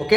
Okay,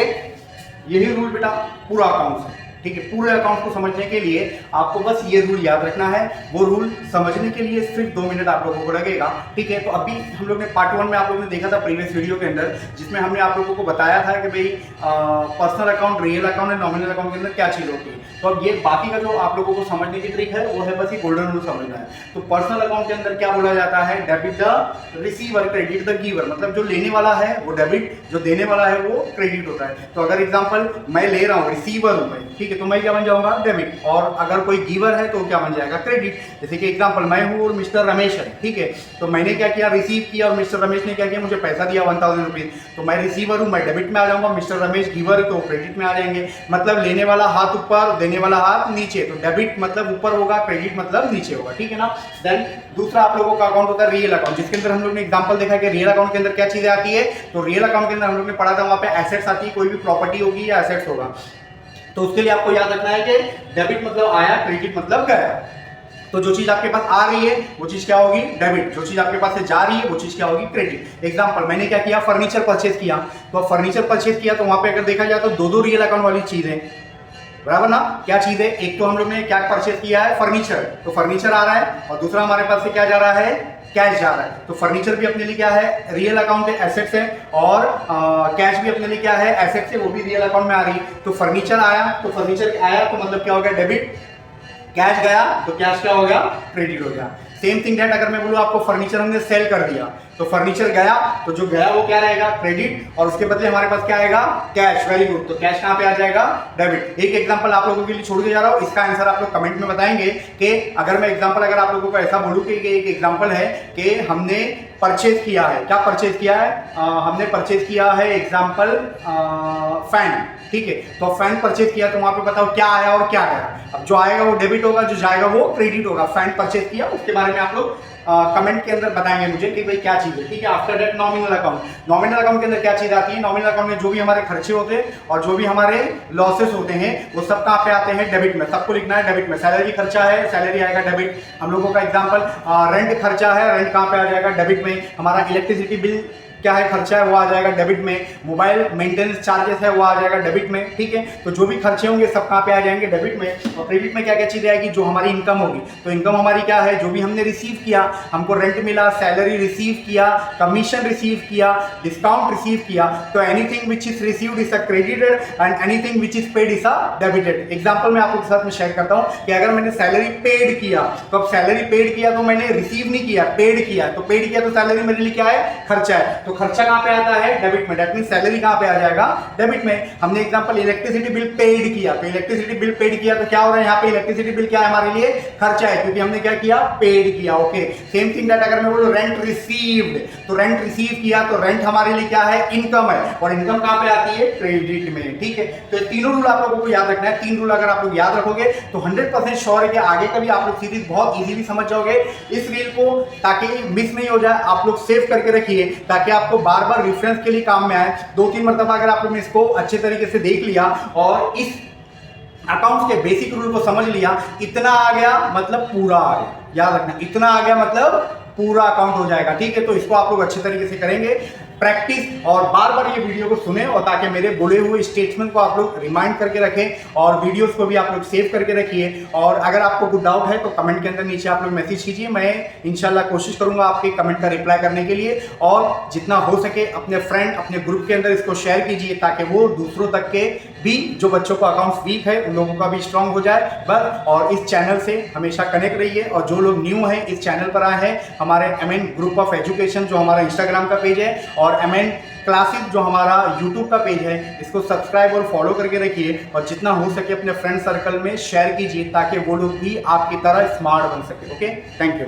यही rule बेटा पूरा अकाउंट है। ठीक है, पूरे अकाउंट को समझने के लिए आपको बस ये रूल याद रखना है। वो रूल समझने के लिए सिर्फ 2 मिनट आप लोगों को लगेगा। ठीक है, तो अभी हम लोग ने पार्ट 1 में आप लोगों ने देखा था प्रीवियस वीडियो के अंदर, जिसमें हमने आप लोगों को बताया था कि भाई पर्सनल अकाउंट, रियल अकाउंट और नॉमिनल अकाउंट के अंदर क्या चीज़ होती है। तो अब ये बाकी का जो आप लोगों को समझने की ट्रिक है वो है बस ये गोल्डन रूल समझना है। तो पर्सनल अकाउंट के अंदर क्या बोला जाता है, debit the receiver, credit the giver. मतलब जो लेने वाला है वो डेबिट, जो देने वाला है वो क्रेडिट होता है। तो अगर एग्जाम्पल मैं ले रहा हूँ, रिसीवर हूँ मैं, ठीक है, तो मैं क्या बन जाऊंगा, डेबिट। और अगर कोई गिवर है तो क्या बन जाएगा, क्रेडिट। जैसे कि एग्जांपल मैं हूं और मिस्टर रमेश है, ठीक है, तो मैंने क्या किया, रिसीव किया, और मिस्टर रमेश ने क्या किया, मुझे पैसा दिया 1000 रुपीज, तो मैं रिसीवर हूं, मैं डेबिट में आ जाऊंगा, मिस्टर रमेश गिवर है तो क्रेडिट में आ जाएंगे। मतलब लेने वाला हाथ ऊपर, देने वाला हाथ नीचे, तो डेबिट मतलब ऊपर होगा, क्रेडिट मतलब नीचे होगा। ठीक है ना। देन दूसरा आप लोगों का अकाउंट होता है रियल अकाउंट, जिसके अंदर हम लोग ने एग्जांपल देखा कि रियल अकाउंट के अंदर क्या चीजें आती है। तो रियल अकाउंट के अंदर हम लोग ने पढ़ा था वहां पे एसेट्स आती है, कोई भी प्रॉपर्टी होगी या एसेट्स होगा। तो उसके लिए आपको याद रखना है कि डेबिट मतलब आया, क्रेडिट मतलब गया। तो जो चीज आपके पास आ रही है वो चीज क्या होगी, डेबिट। जो चीज आपके पास से जा रही है वो चीज क्या होगी, क्रेडिट। एग्जांपल मैंने क्या किया, फर्नीचर परचेज किया, तो फर्नीचर परचेज किया तो वहां पे अगर देखा जाए तो दो रियल अकाउंट वाली चीज है, बराबर ना। क्या चीज है, एक तो हम लोग ने क्या परचेज किया है, फर्नीचर, तो फर्नीचर आ रहा है, और दूसरा हमारे पास से क्या जा रहा है, कैश जा रहा है। तो फर्नीचर भी अपने लिए क्या है, रियल अकाउंट है, एसेट्स है, और कैश भी अपने लिए क्या है, एसेट्स है, वो भी रियल अकाउंट में आ रही है। तो फर्नीचर आया, तो फर्नीचर आया तो मतलब क्या हो गया, डेबिट। कैश गया तो कैश क्या हो गया, क्रेडिट हो गया। सेम थिंग दैट अगर मैं बोलूं आपको फर्नीचर हमने सेल कर दिया, तो फर्नीचर गया तो जो गया वो क्या रहेगा, क्रेडिट, और उसके बदले हमारे पास क्या आएगा, कैश। वेरी गुड, तो कैश कहां पे आ जाएगा, डेबिट। एक एग्जांपल आप लोगों के लिए छोड़ के जा रहा हूं, इसका आंसर आप लोग कमेंट में बताएंगे कि अगर मैं एग्जांपल, अगर आप लोगों को ऐसा बोलूं कि एक एग्जांपल है कि हमने परचेज किया है, क्या परचेज किया है, हमने परचेज किया है एग्जांपल फैन, ठीक है, तो फैन परचेज किया तो वहां पे बताओ क्या आया और क्या गया। अब जो आएगा वो डेबिट होगा, जो जाएगा वो क्रेडिट होगा। फैन परचेज किया, उसके बारे में आप लोग कमेंट के अंदर बताएंगे मुझे कि भाई क्या चीज है। ठीक है, after that nominal account. Nominal account के अंदर क्या चीज आती है, नॉमिनल अकाउंट में जो भी हमारे खर्चे होते हैं और जो भी हमारे लॉसेस होते हैं वो सब कहां पे आते हैं, डेबिट में। सबको लिखना है डेबिट में। सैलरी खर्चा है, सैलरी आएगा डेबिट। हम लोगों का एग्जांपल रेंट खर्चा है, रेंट कहां पे आ जाएगा, डेबिट में। हमारा इलेक्ट्रिसिटी बिल क्या है, खर्चा है, वो आ जाएगा डेबिट में। मोबाइल मेंटेनेंस चार्जेस है, वो आ जाएगा डेबिट में। ठीक है, तो जो भी खर्चे होंगे सब कहां पे आ जाएंगे, डेबिट में। और क्रेडिट में क्या क्या चीजें आएगी, जो हमारी इनकम होगी। तो इनकम हमारी क्या है, जो भी हमने रिसीव किया, हमको रेंट मिला, सैलरी रिसीव किया, कमीशन रिसीव किया, डिस्काउंट रिसीव किया, तो anything which is received is a credited and anything which is paid is a debited. Example मैं आपके साथ में शेयर करता हूं कि अगर मैंने सैलरी पेड किया, तो अब सैलरी पेड किया तो मैंने रिसीव नहीं किया, पेड किया। तो पेड किया तो सैलरी मेरे लिए क्या है, खर्चा है, तो खर्चा कहां पे आता है, डेबिट में। दैट मींस सैलरी कहां पे आ जाएगा, डेबिट में। हमने एग्जांपल इलेक्ट्रिसिटी बिल पेड किया, तो इलेक्ट्रिसिटी बिल पेड किया तो क्या हो रहा है यहाँ पे, इलेक्ट्रिसिटी बिल क्या है हमारे लिए, खर्चा है, क्योंकि हमने क्या किया, पेड किया। ओके, सेम थिंग दैट अगर मैं बोलूं रेंट रिसीव्ड, तो रेंट रिसीव किया तो रेंट हमारे लिए क्या है, इनकम है, और इनकम कहां पे आती है, क्रेडिट में। ठीक है, तो ये तीनों रूल आप लोगों को याद रखना है। 3 रूल अगर आप लोग याद रखोगे तो 100% श्योर है कि आगे कभी आप लोग सीरीज बहुत इजीली समझ जाओगे। इस रील को ताकि मिस नहीं हो जाए आप लोग सेव करके रखिए, ताकि आपको बार बार रेफरेंस के लिए काम में आए। 2-3 मरतबा अगर आप लोग ने इसको अच्छे तरीके से देख लिया और इस अकाउंट्स के बेसिक रूल को समझ लिया, इतना आ गया मतलब पूरा आ गया। याद रखना, इतना आ गया मतलब पूरा अकाउंट हो जाएगा। ठीक है, तो इसको आप लोग अच्छे तरीके से करेंगे प्रैक्टिस, और बार बार ये वीडियो को सुने, और ताकि मेरे बोले हुए स्टेटमेंट को आप लोग रिमाइंड करके रखें, और वीडियोस को भी आप लोग सेव करके रखिए। और अगर आपको कुछ डाउट है तो कमेंट के अंदर नीचे आप लोग मैसेज कीजिए, मैं इंशाल्लाह कोशिश करूंगा आपके कमेंट का रिप्लाई करने के लिए। और जितना हो सके अपने फ्रेंड, अपने ग्रुप के अंदर इसको शेयर कीजिए, ताकि वो दूसरों तक के भी, जो बच्चों को अकाउंट्स वीक है उन लोगों का भी स्ट्रांग हो जाए बस। और इस चैनल से हमेशा कनेक्ट रहिए, और जो लोग न्यू हैं इस चैनल पर आए हैं, हमारे MN ग्रुप ऑफ एजुकेशन जो हमारा इंस्टाग्राम का पेज है, और MN क्लासेस जो हमारा यूट्यूब का पेज है, इसको सब्सक्राइब और फॉलो करके रखिए, और जितना हो सके अपने फ्रेंड सर्कल में शेयर कीजिए, ताकि वो लोग भी आपकी तरह स्मार्ट बन सके। Okay, thank you.